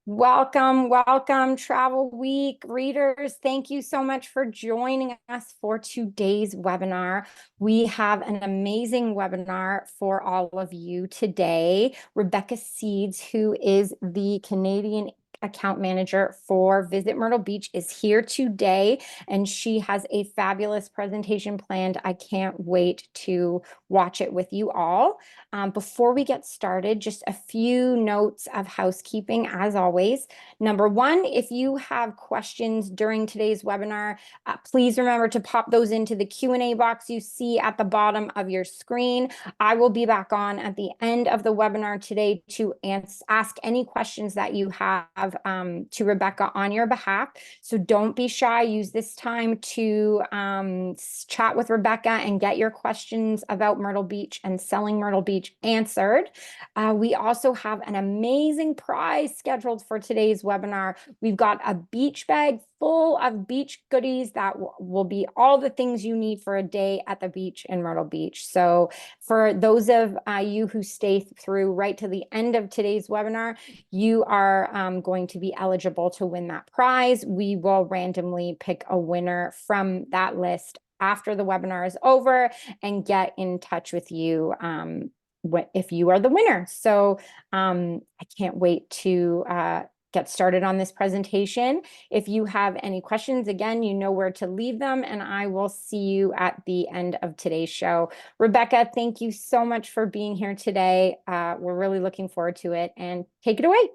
Welcome, welcome, Travel Week readers. Thank you so much for joining us for today's webinar. We have an amazing webinar for all of you today. Rebecca Seeds, who is the Canadian account manager for Visit Myrtle Beach, is here today, and she has a fabulous presentation planned. I can't wait to watch it with you all. Before we get started, just a few notes of housekeeping as always. Number one, if you have questions during today's webinar, please remember to pop those into the Q&A box you see at the bottom of your screen. I will be back on at the end of the webinar today to ask any questions that you have to Rebecca on your behalf. So don't be shy. Use this time to chat with Rebecca and get your questions about Myrtle Beach and selling Myrtle Beach answered. We also have an amazing prize scheduled for today's webinar. We've got a beach bag full of beach goodies that will be all the things you need for a day at the beach in Myrtle Beach. So for those of you who stay through right to the end of today's webinar, you are going to be eligible to win that prize. We will randomly pick a winner from that list after the webinar is over and get in touch with you if you are the winner. So I can't wait to get started on this presentation. If you have any questions, again, you know where to leave them, and I will see you at the end of today's show. Rebecca, thank you so much for being here today. We're really looking forward to it, and take it away.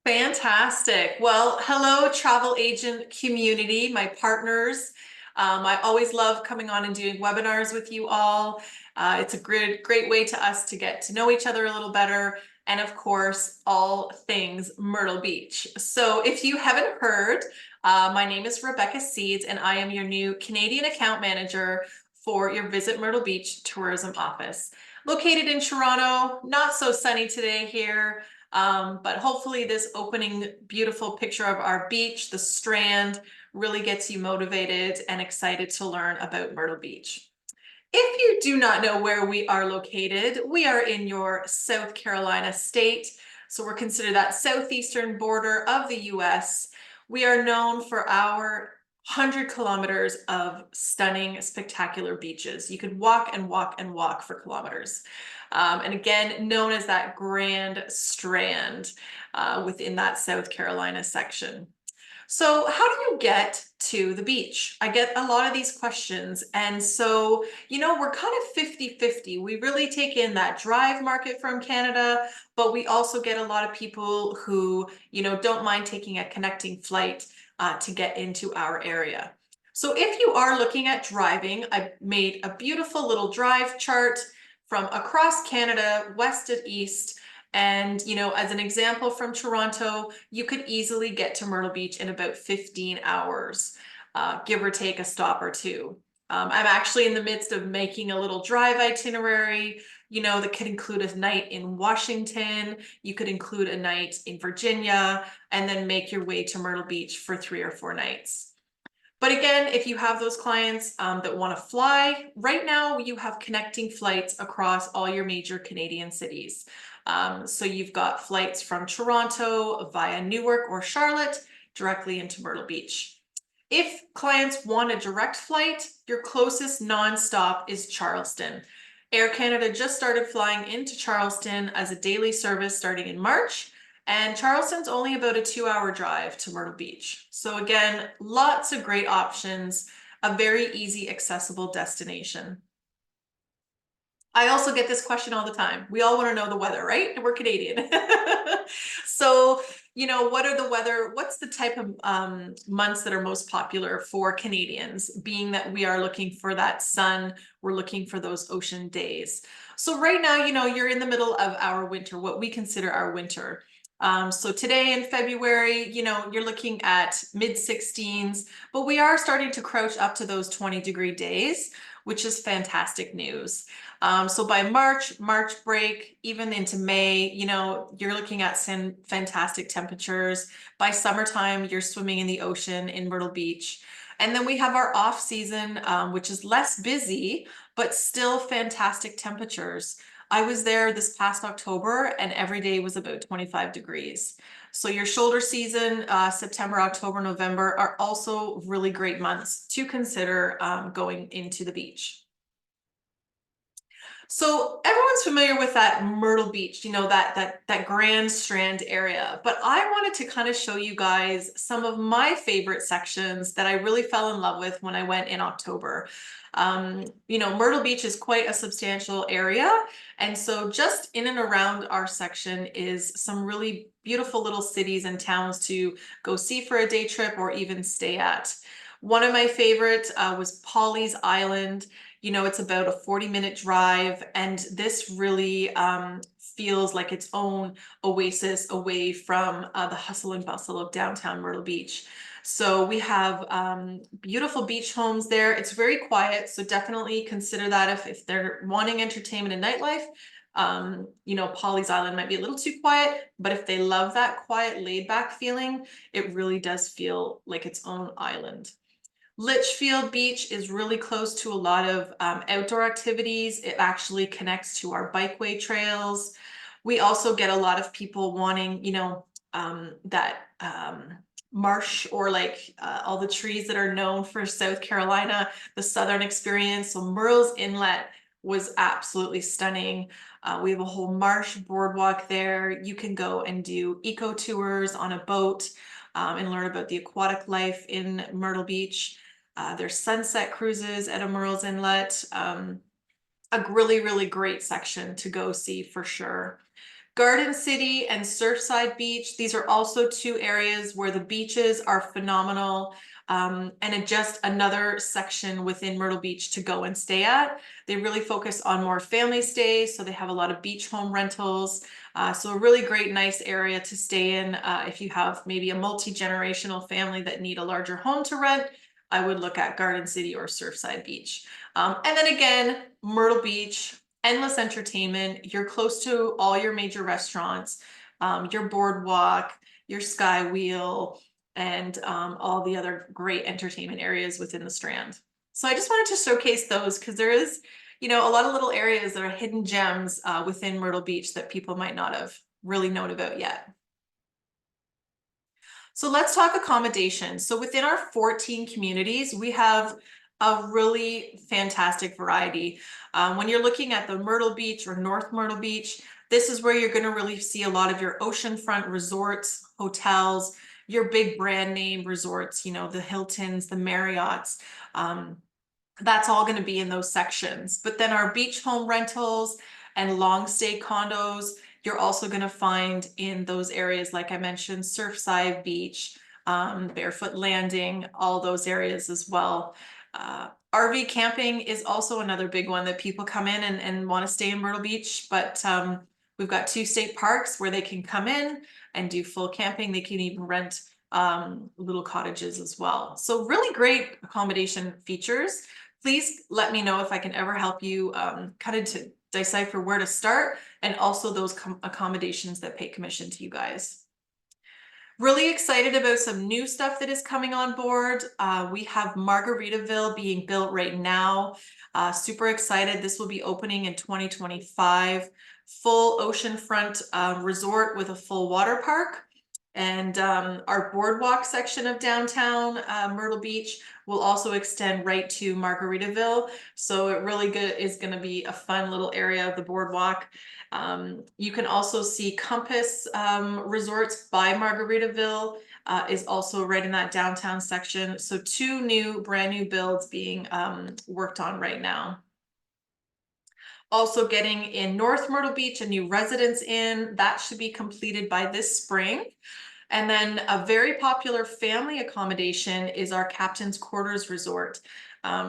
Fantastic. Well, hello, travel agent community, my partners. I always love coming on and doing webinars with you all. It's a great way to us to get to know each other a little better. And of course, all things Myrtle Beach. So if you haven't heard, my name is Rebecca Seeds, and I am your new Canadian account manager for your Visit Myrtle Beach tourism office. Located in Toronto, not so sunny today here. But hopefully this opening beautiful picture of our beach, the Strand, really gets you motivated and excited to learn about Myrtle Beach. If you do not know where we are located, we are in your South Carolina state. So we're considered that southeastern border of the US. We are known for our 100 kilometers of stunning, spectacular beaches. You could walk and walk and walk for kilometers. And again, known as that Grand Strand within that South Carolina section. So how do you get to the beach? I get a lot of these questions. And so, we're kind of 50-50. We really take in that drive market from Canada, but we also get a lot of people who, don't mind taking a connecting flight to get into our area. So if you are looking at driving, I made a beautiful little drive chart from across Canada, west to east. And, as an example from Toronto, you could easily get to Myrtle Beach in about 15 hours, give or take a stop or two. I'm actually in the midst of making a little drive itinerary, that could include a night in Washington. You could include a night in Virginia, and then make your way to Myrtle Beach for 3 or 4 nights. But again, if you have those clients that want to fly, right now you have connecting flights across all your major Canadian cities. So you've got flights from Toronto via Newark or Charlotte directly into Myrtle Beach. If clients want a direct flight, your closest nonstop is Charleston. Air Canada just started flying into Charleston as a daily service starting in March. And Charleston's only about a 2-hour drive to Myrtle Beach. So again, lots of great options, a very easy, accessible destination. I also get this question all the time. We all want to know the weather, right? We're Canadian. So, what's the type of months that are most popular for Canadians, being that we are looking for that sun, we're looking for those ocean days. So right now, you're in the middle of our winter, what we consider our winter. So today in February, you're looking at mid-16s, but we are starting to crouch up to those 20-degree days, which is fantastic news. So by March break, even into May, you're looking at some fantastic temperatures. By summertime, you're swimming in the ocean in Myrtle Beach. And then we have our off season, which is less busy, but still fantastic temperatures. I was there this past October and every day was about 25 degrees. So your shoulder season, September, October, November are also really great months to consider going into the beach. So everyone's familiar with that Myrtle Beach, you know, that Grand Strand area. But I wanted to kind of show you guys some of my favorite sections that I really fell in love with when I went in October. You know, Myrtle Beach is quite a substantial area. And so just in and around our section is some really beautiful little cities and towns to go see for a day trip or even stay at. One of my favorite was Pawleys Island. You know, it's about a 40-minute drive, and this really feels like its own oasis away from the hustle and bustle of downtown Myrtle Beach. So we have beautiful beach homes there. It's very quiet, so definitely consider that if they're wanting entertainment and nightlife. You know, Pawleys Island might be a little too quiet, but if they love that quiet, laid-back feeling, it really does feel like its own island. Litchfield Beach is really close to a lot of outdoor activities. It actually connects to our bikeway trails. We also get a lot of people wanting, you know, that marsh or like all the trees that are known for South Carolina, the Southern experience. So Murrells Inlet was absolutely stunning. We have a whole marsh boardwalk there. You can go and do eco tours on a boat and learn about the aquatic life in Myrtle Beach. There's sunset cruises at Murrells Inlet. A really, really great section to go see for sure. Garden City and Surfside Beach. These are also two areas where the beaches are phenomenal. And just another section within Myrtle Beach to go and stay at. They really focus on more family stays, so they have a lot of beach home rentals. So a really great, nice area to stay in if you have maybe a multi-generational family that need a larger home to rent. I would look at Garden City or Surfside Beach. And then again, Myrtle Beach, endless entertainment. You're close to all your major restaurants, your boardwalk, your Sky Wheel, and all the other great entertainment areas within the Strand. So I just wanted to showcase those because there is, you know, a lot of little areas that are hidden gems within Myrtle Beach that people might not have really known about yet. So let's talk accommodations. So within our 14 communities, we have a really fantastic variety. When you're looking at the Myrtle Beach or North Myrtle Beach, this is where you're going to really see a lot of your oceanfront resorts, hotels, your big brand name resorts, you know, the Hiltons, the Marriotts. That's all going to be in those sections. But then our beach home rentals and long stay condos, you're also going to find in those areas, like I mentioned, Surfside Beach, Barefoot Landing, all those areas as well. RV camping is also another big one that people come in and want to stay in Myrtle Beach, but we've got 2 state parks where they can come in and do full camping. They can even rent little cottages as well. So really great accommodation features. Please let me know if I can ever help you kind of to decipher where to start, and also those accommodations that pay commission to you guys. Really excited about some new stuff that is coming on board. We have Margaritaville being built right now. Super excited. This will be opening in 2025. Full oceanfront resort with a full water park. And our boardwalk section of downtown Myrtle Beach will also extend right to Margaritaville. So it really is going to be a fun little area of the boardwalk. You can also see Compass Resorts by Margaritaville is also right in that downtown section. So 2 brand new builds being worked on right now. Also getting in North Myrtle Beach, a new residence inn that should be completed by this spring. And then a very popular family accommodation is our Captain's Quarters Resort.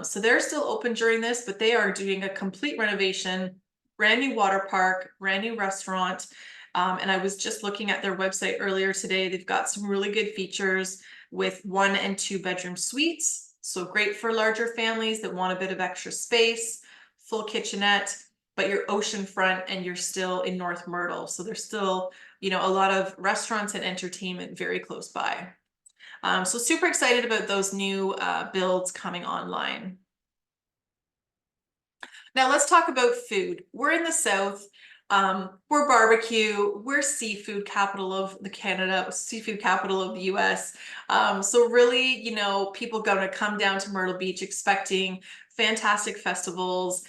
So they're still open during this, but they are doing a complete renovation, brand new water park, brand new restaurant. And I was just looking at their website earlier today. They've got some really good features with 1 and 2 bedroom suites. So great for larger families that want a bit of extra space, full kitchenette, but you're oceanfront and you're still in North Myrtle. So there's still, you know, a lot of restaurants and entertainment very close by. So super excited about those new builds coming online. Now let's talk about food. We're in the South. We're barbecue. We're seafood capital of the Canada, seafood capital of the US. So really, you know, people gonna come down to Myrtle Beach expecting fantastic festivals,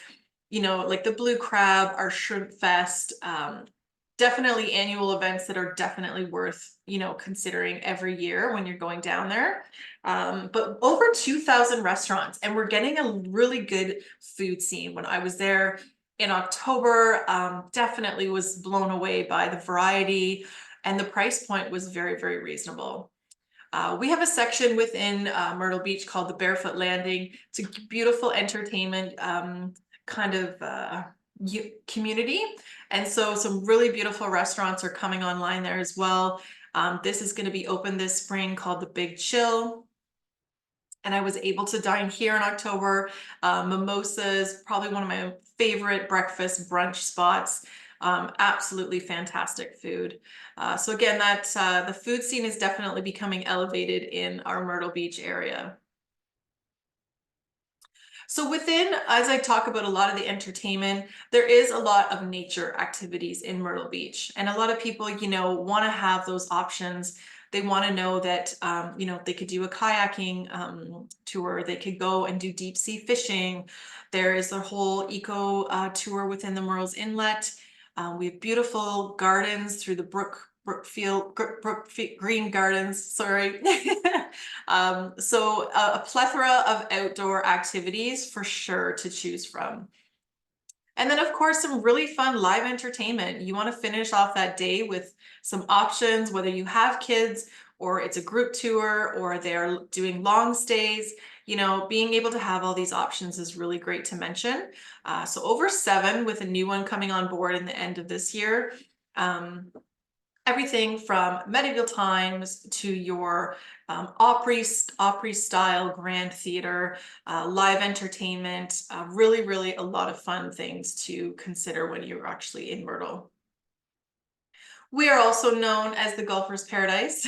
you know, like the Blue Crab, our Shrimp Fest, definitely annual events that are definitely worth, you know, considering every year when you're going down there. But over 2,000 restaurants, and we're getting a really good food scene. When I was there in October, definitely was blown away by the variety, and the price point was very, very reasonable. We have a section within Myrtle Beach called the Barefoot Landing. It's a beautiful entertainment kind of community. And so some really beautiful restaurants are coming online there as well. This is going to be open this spring, called the Big Chill. And I was able to dine here in October. Mimosas, probably one of my favorite breakfast brunch spots. Absolutely fantastic food. So again, the food scene is definitely becoming elevated in our Myrtle Beach area. So within, as I talk about a lot of the entertainment, there is a lot of nature activities in Myrtle Beach. And a lot of people, you know, want to have those options. They want to know that, you know, they could do a kayaking tour. They could go and do deep sea fishing. There is a whole eco tour within the Murrells Inlet. We have beautiful gardens through the Brookfield Green Gardens, sorry. So a plethora of outdoor activities for sure to choose from. And then of course, some really fun live entertainment. You want to finish off that day with some options, whether you have kids or it's a group tour or they're doing long stays. You know, being able to have all these options is really great to mention. So over 7 with a new one coming on board in the end of this year. Everything from medieval times to your Opry style grand theater, live entertainment, really, really a lot of fun things to consider when you're actually in Myrtle. We are also known as the Golfer's Paradise.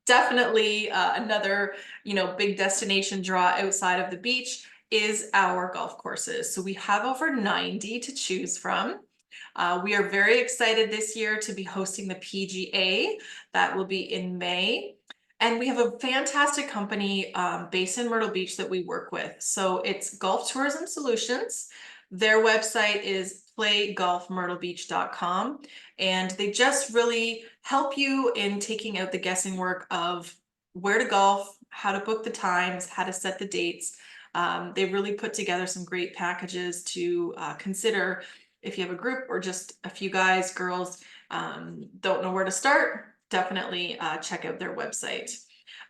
Definitely another, you know, big destination draw outside of the beach is our golf courses. So we have over 90 to choose from. We are very excited this year to be hosting the PGA. That will be in May. And we have a fantastic company based in Myrtle Beach that we work with. So it's Golf Tourism Solutions. Their website is playgolfmyrtlebeach.com. And they just really help you in taking out the guessing work of where to golf, how to book the times, how to set the dates. They really put together some great packages to consider if you have a group or just a few guys, girls, don't know where to start, definitely check out their website.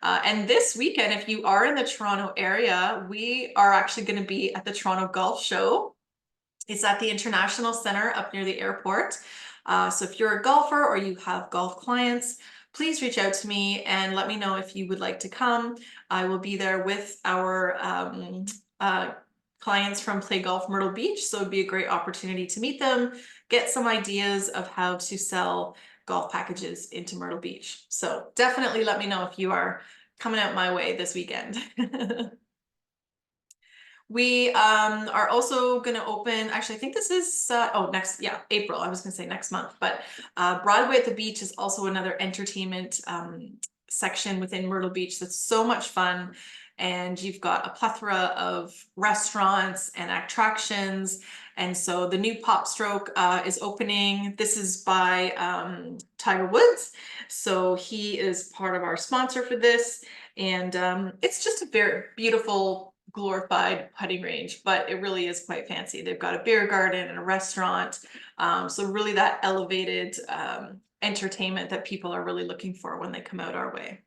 And this weekend, if you are in the Toronto area, we are actually going to be at the Toronto Golf Show. It's at the International Center up near the airport. So if you're a golfer or you have golf clients, please reach out to me and let me know if you would like to come. I will be there with our clients from Play Golf Myrtle Beach. So it'd be a great opportunity to meet them, get some ideas of how to sell golf packages into Myrtle Beach. So definitely let me know if you are coming out my way this weekend. We are also going to open, actually, I think this is, April. I was going to say next month, but Broadway at the Beach is also another entertainment section within Myrtle Beach that's so much fun. And you've got a plethora of restaurants and attractions. And so the new Pop Stroke is opening. This is by Tiger Woods. So he is part of our sponsor for this. And it's just a very beautiful, glorified putting range, but it really is quite fancy. They've got a beer garden and a restaurant. So really that elevated entertainment that people are really looking for when they come out our way.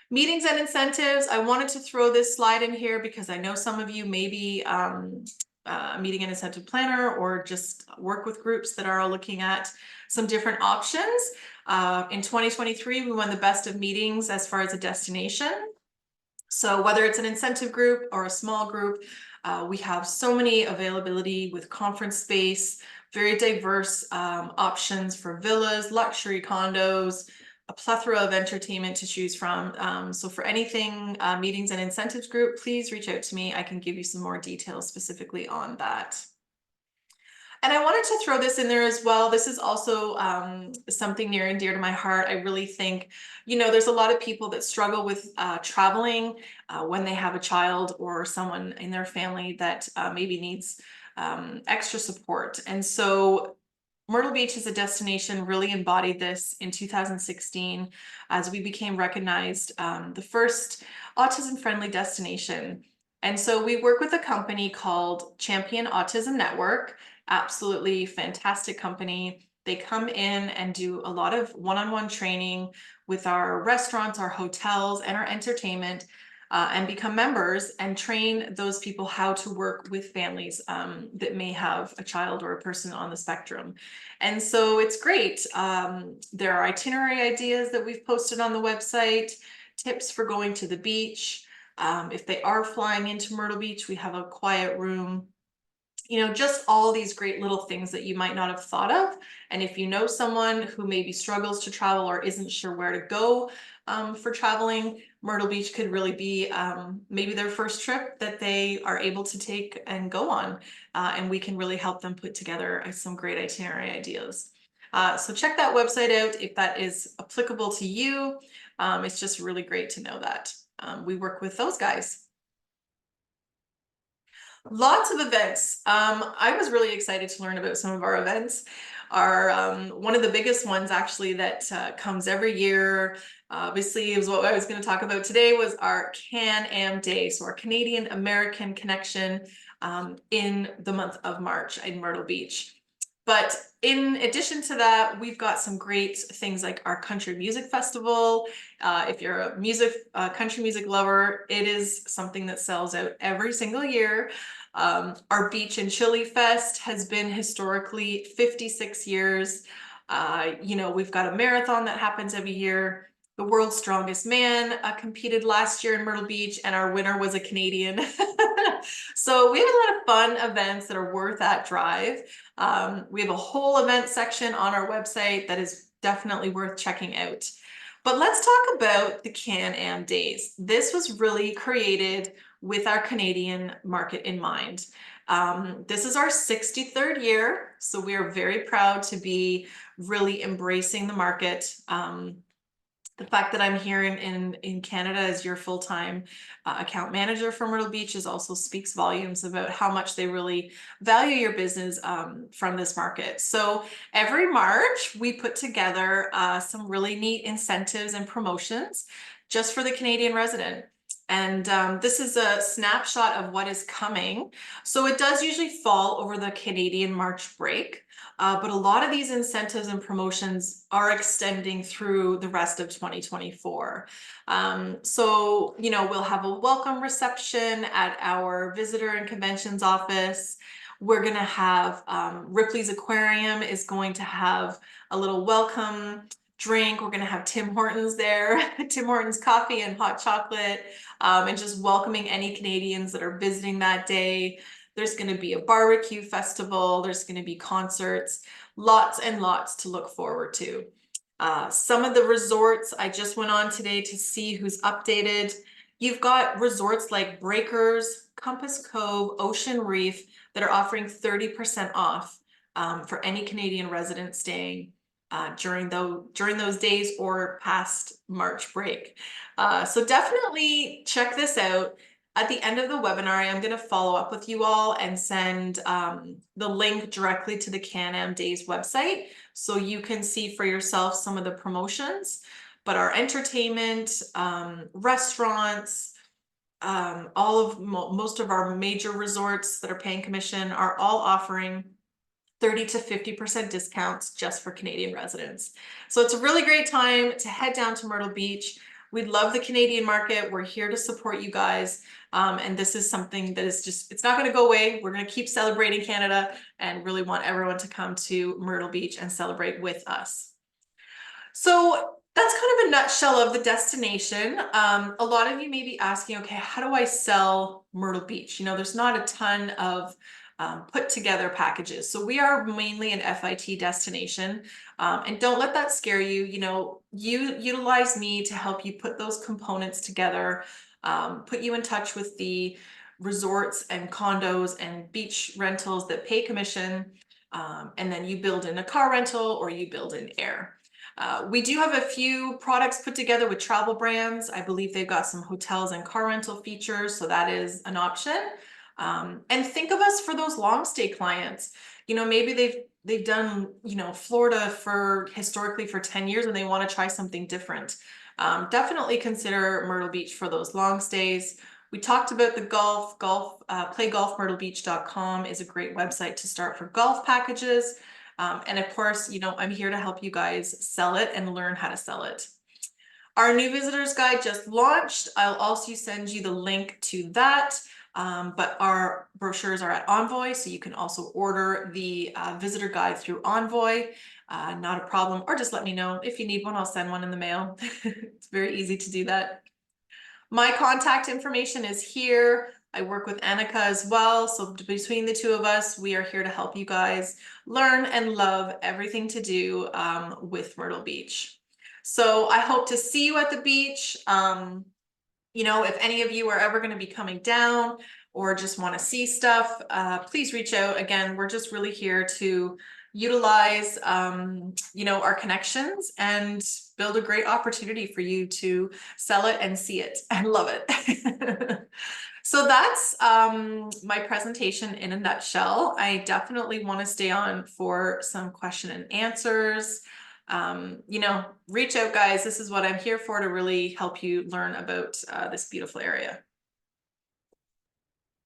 Meetings and incentives. I wanted to throw this slide in here because I know some of you may be a meeting and incentive planner or just work with groups that are all looking at some different options. In 2023, we won the best of meetings as far as a destination. So whether it's an incentive group or a small group, we have so many availability with conference space, very diverse options for villas, luxury condos, a plethora of entertainment to choose from. So for anything meetings and incentives group, please reach out to me. I can give you some more details specifically on that. And I wanted to throw this in there as well. This is also something near and dear to my heart. I really think, there's a lot of people that struggle with traveling when they have a child or someone in their family that maybe needs extra support. And so Myrtle Beach as a destination really embodied this in 2016 as we became recognized the first autism-friendly destination. And so we work with a company called Champion Autism Network. Absolutely fantastic company. They come in and do a lot of one-on-one training with our restaurants, our hotels, and our entertainment, and become members and train those people how to work with families that may have a child or a person on the spectrum. And so it's great. There are itinerary ideas that we've posted on the website, tips for going to the beach. If they are flying into Myrtle Beach, we have a quiet room. Just all these great little things that you might not have thought of. And if you know someone who maybe struggles to travel or isn't sure where to go for traveling, Myrtle Beach could really be maybe their first trip that they are able to take and go on. And we can really help them put together some great itinerary ideas. So check that website out if that is applicable to you. It's just really great to know that we work with those guys. Lots of events. I was really excited to learn about some of our events. One of the biggest ones actually that comes every year, obviously is what I was going to talk about today, was our Can-Am Day. So our Canadian American Connection in the month of March in Myrtle Beach. But in addition to that, we've got some great things like our country music festival. If you're a country music lover, it is something that sells out every single year. Our Beach and Chili Fest has been historically 56 years. We've got a marathon that happens every year. The World's Strongest Man competed last year in Myrtle Beach, and our winner was a Canadian. So we have a lot of fun events that are worth that drive. We have a whole event section on our website that is definitely worth checking out. But let's talk about the Can-Am Days. This was really created with our Canadian market in mind. This is our 63rd year, so we are very proud to be really embracing the market. The fact that I'm here in Canada as your full-time account manager for Myrtle Beach also speaks volumes about how much they really value your business from this market. So every March, we put together some really neat incentives and promotions just for the Canadian resident. And this is a snapshot of what is coming. So it does usually fall over the Canadian March break. But a lot of these incentives and promotions are extending through the rest of 2024. So, we'll have a welcome reception at our visitor and conventions office. We're going to have Ripley's Aquarium is going to have a little welcome drink. We're going to have Tim Hortons there, Tim Hortons coffee and hot chocolate, and just welcoming any Canadians that are visiting that day. There's going to be a barbecue festival. There's going to be concerts, lots and lots to look forward to. Some of the resorts, I just went on today to see who's updated. You've got resorts like Breakers, Compass Cove, Ocean Reef that are offering 30% off for any Canadian resident staying during those days or past March break. So definitely check this out. At the end of the webinar, I am going to follow up with you all and send the link directly to the Can-Am Days website so you can see for yourself some of the promotions. But our entertainment, restaurants, most of our major resorts that are paying commission are all offering 30 to 50% discounts just for Canadian residents. So it's a really great time to head down to Myrtle Beach. We love the Canadian market. We're here to support you guys. And this is something that is it's not going to go away. We're going to keep celebrating Canada and really want everyone to come to Myrtle Beach and celebrate with us. So that's kind of a nutshell of the destination. A lot of you may be asking, okay, how do I sell Myrtle Beach? There's not a ton of put together packages. So we are mainly an FIT destination, and don't let that scare you. You utilize me to help you put those components together, put you in touch with the resorts and condos and beach rentals that pay commission, and then you build in a car rental or you build in air. We do have a few products put together with travel brands. I believe they've got some hotels and car rental features, so that is an option. And think of us for those long stay clients. Maybe they've done, Florida historically for 10 years and they want to try something different. Definitely consider Myrtle Beach for those long stays. We talked about the golf, playgolfmyrtlebeach.com is a great website to start for golf packages. And of course, I'm here to help you guys sell it and learn how to sell it. Our new visitors guide just launched. I'll also send you the link to that. But our brochures are at Envoy, so you can also order the visitor guide through Envoy. Not a problem, or just let me know if you need one. I'll send one in the mail. It's very easy to do that. My contact information is here. I work with Annika as well. So between the two of us, we are here to help you guys learn and love everything to do with Myrtle Beach. So I hope to see you at the beach. If any of you are ever going to be coming down or just want to see stuff, please reach out. Again, we're just really here to utilize, our connections and build a great opportunity for you to sell it and see it and love it. So that's my presentation in a nutshell. I definitely want to stay on for some question and answers. Reach out, guys. This is what I'm here for, to really help you learn about this beautiful area.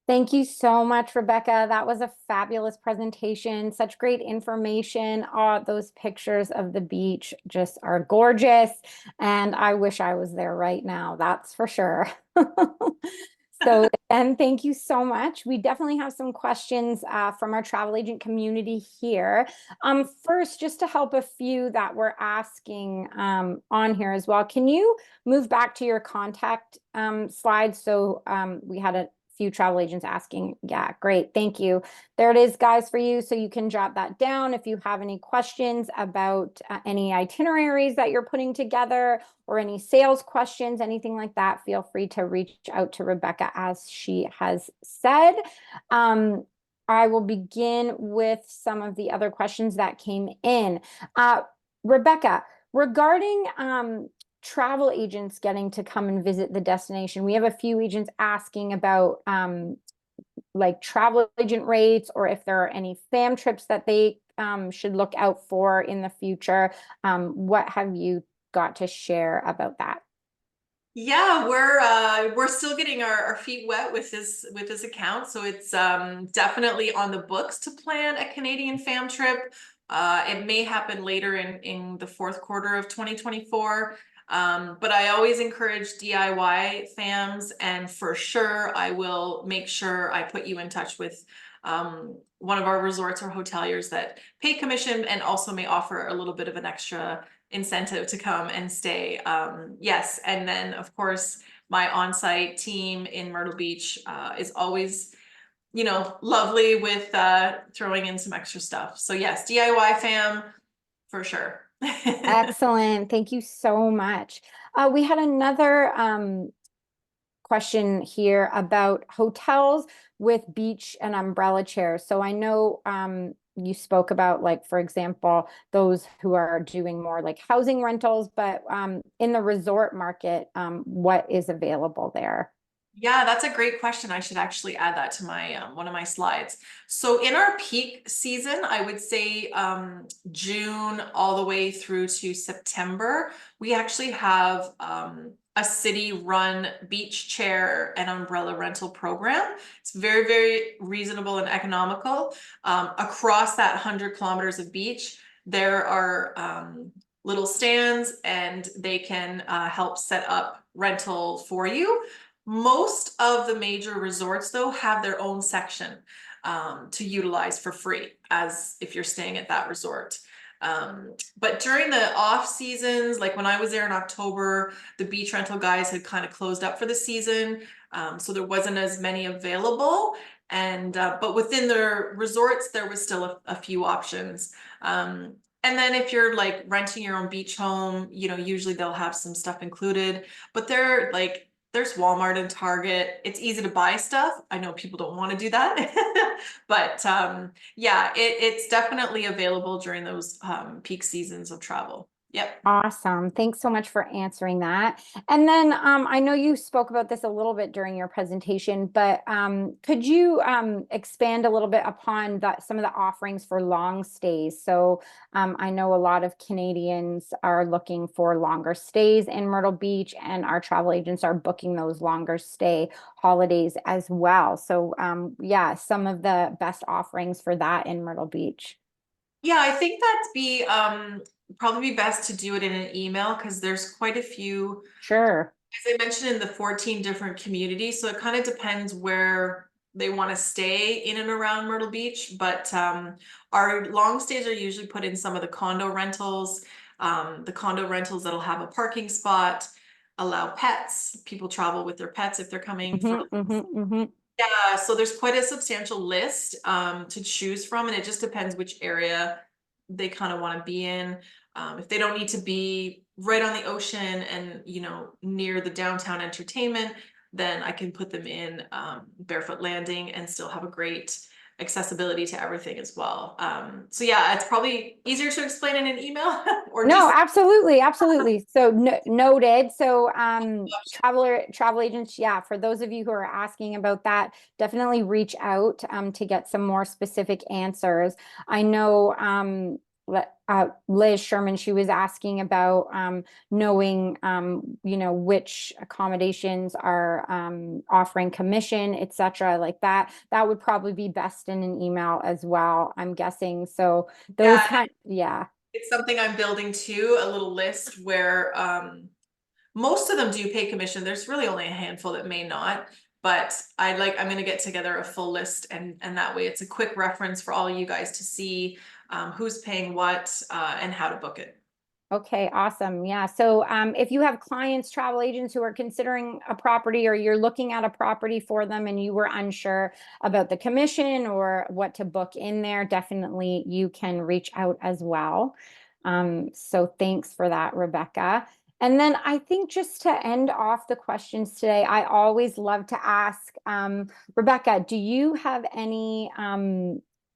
Thank you so much, Rebecca. That was a fabulous presentation. Such great information. Those pictures of the beach just are gorgeous. And I wish I was there right now. That's for sure. So, and thank you so much. We definitely have some questions from our travel agent community here. First, just to help a few that we're asking on here as well, can you move back to your contact slide? So we had a few travel agents asking. Yeah, great. Thank you. There it is, guys, for you. So you can jot that down if you have any questions about any itineraries that you're putting together or any sales questions, anything like that. Feel free to reach out to Rebecca, as she has said. I will begin with some of the other questions that came in. Rebecca, regarding travel agents getting to come and visit the destination, we have a few agents asking about like travel agent rates, or if there are any fam trips that they should look out for in the future. What have you got to share about that? Yeah, we're still getting our feet wet with this account, so it's definitely on the books to plan a Canadian fam trip. It may happen later in the fourth quarter of 2024. But I always encourage DIY fams, and for sure I will make sure I put you in touch with one of our resorts or hoteliers that pay commission and also may offer a little bit of an extra incentive to come and stay. Yes, and then of course my on-site team in Myrtle Beach is always, lovely with throwing in some extra stuff. So yes, DIY fam for sure. Excellent. Thank you so much. We had another question here about hotels with beach and umbrella chairs. So I know you spoke about, like, for example, those who are doing more like housing rentals, but in the resort market, what is available there? Yeah, that's a great question. I should actually add that to my one of my slides. So in our peak season, I would say June all the way through to September, we actually have a city-run beach chair and umbrella rental program. It's very, very reasonable and economical. Across that 100 kilometers of beach, there are little stands, and they can help set up rental for you. Most of the major resorts, though, have their own section to utilize for free, as if you're staying at that resort. But during the off seasons, like when I was there in October, the beach rental guys had kind of closed up for the season. So there wasn't as many available. And but within the resorts, there was still a few options. And then if you're like renting your own beach home, you know, usually they'll have some stuff included, but they're like, there's Walmart and Target. It's easy to buy stuff. I know people don't want to do that, but yeah, it's definitely available during those peak seasons of travel. Yep. Awesome. Thanks so much for answering that. And then I know you spoke about this a little bit during your presentation, but could you expand a little bit upon some of the offerings for long stays? So I know a lot of Canadians are looking for longer stays in Myrtle Beach, and our travel agents are booking those longer stay holidays as well. So yeah, some of the best offerings for that in Myrtle Beach. Yeah, I think that'd be probably be best to do it in an email because there's quite a few, Sure. as I mentioned, in the 14 different communities. So it kind of depends where they want to stay in and around Myrtle Beach. But our long stays are usually put in some of the condo rentals that'll have a parking spot, allow pets. People travel with their pets if they're coming for. Yeah, so there's quite a substantial list to choose from, and it just depends which area they kind of want to be in. If they don't need to be right on the ocean and, you know, near the downtown entertainment, then I can put them in Barefoot Landing and still have a great accessibility to everything as well. So yeah, it's probably easier to explain in an email or No, just absolutely, absolutely. So noted. So travel agents, yeah, for those of you who are asking about that, definitely reach out to get some more specific answers. I know Liz Sherman, she was asking about knowing you know, which accommodations are offering commission, etc. like that. That would probably be best in an email as well, I'm guessing. So those yeah, kind, yeah. it's something I'm building too, a little list where most of them do pay commission. There's really only a handful that may not, but I'm going to get together a full list, and that way it's a quick reference for all you guys to see who's paying what and how to book it. Okay, awesome. Yeah. So if you have clients, travel agents who are considering a property, or you're looking at a property for them and you were unsure about the commission or what to book in there, definitely you can reach out as well. So thanks for that, Rebecca. And then I think just to end off the questions today, I always love to ask, Rebecca, do you have any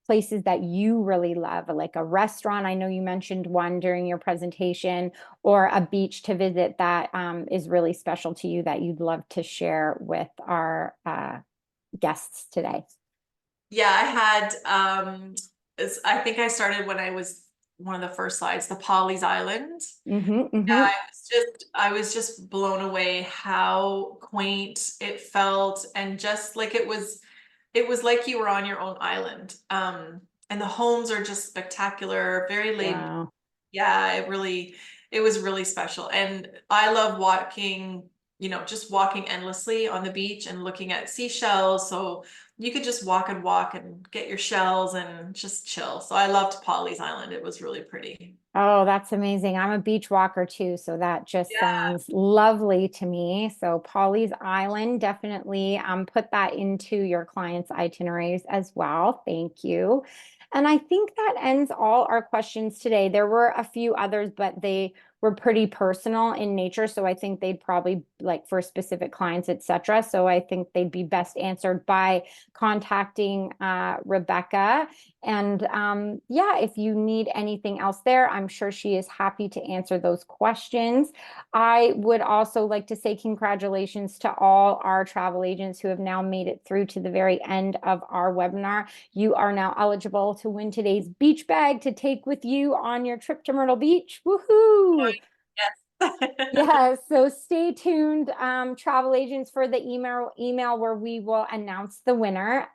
places that you really love, like a restaurant? I know you mentioned one during your presentation, or a beach to visit that is really special to you that you'd love to share with our guests today. Yeah, I had I think I started when I was one of the first slides, the Polly's Island. Mm-hmm, Yeah, mm-hmm. I was just blown away how quaint it felt, and just like it was like you were on your own island. And the homes are just spectacular, very laid. Wow. Yeah, it was really special. And I love walking, you know, just walking endlessly on the beach and looking at seashells. So you could just walk and get your shells and just chill. So I loved Polly's Island. It was really pretty. Oh, that's amazing. I'm a beach walker too, so that just Yeah. sounds lovely to me. So Polly's Island, definitely put that into your clients' itineraries as well. Thank you. And I think that ends all our questions today. There were a few others, but they were pretty personal in nature. So I think they'd probably, like, for specific clients, etc. So I think they'd be best answered by contacting Rebecca. And yeah, if you need anything else there, I'm sure she is happy to answer those questions. I would also like to say congratulations to all our travel agents who have now made it through to the very end of our webinar. You are now eligible to win today's beach bag to take with you on your trip to Myrtle Beach. Woohoo! Yes. Yeah, so stay tuned, travel agents, for the email where we will announce the winner.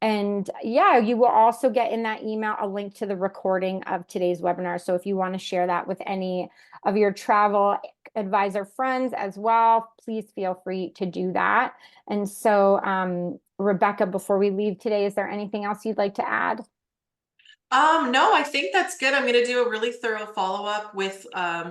And yeah, you will also get in that email a link to the recording of today's webinar. So if you want to share that with any of your travel advisor friends as well, please feel free to do that. And so, Rebecca, before we leave today, is there anything else you'd like to add? No, I think that's good. I'm gonna do a really thorough follow-up with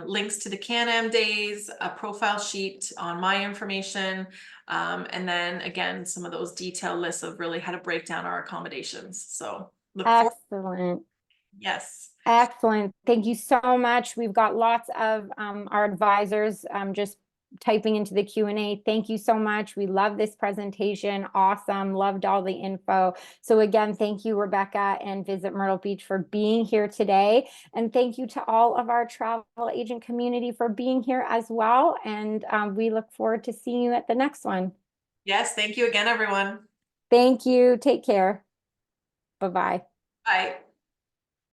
links to the Can-Am days, a profile sheet on my information, and then again, some of those detailed lists of really how to break down our accommodations. So look forward. Excellent. Yes. Excellent. Thank you so much. We've got lots of our advisors just typing into the Q&A. Thank you so much. We love this presentation. Awesome. Loved all the info. So again, thank you, Rebecca and Visit Myrtle Beach for being here today. And thank you to all of our travel agent community for being here as well. And we look forward to seeing you at the next one. Yes, thank you again, everyone. Thank you. Take care. Bye-bye. Bye.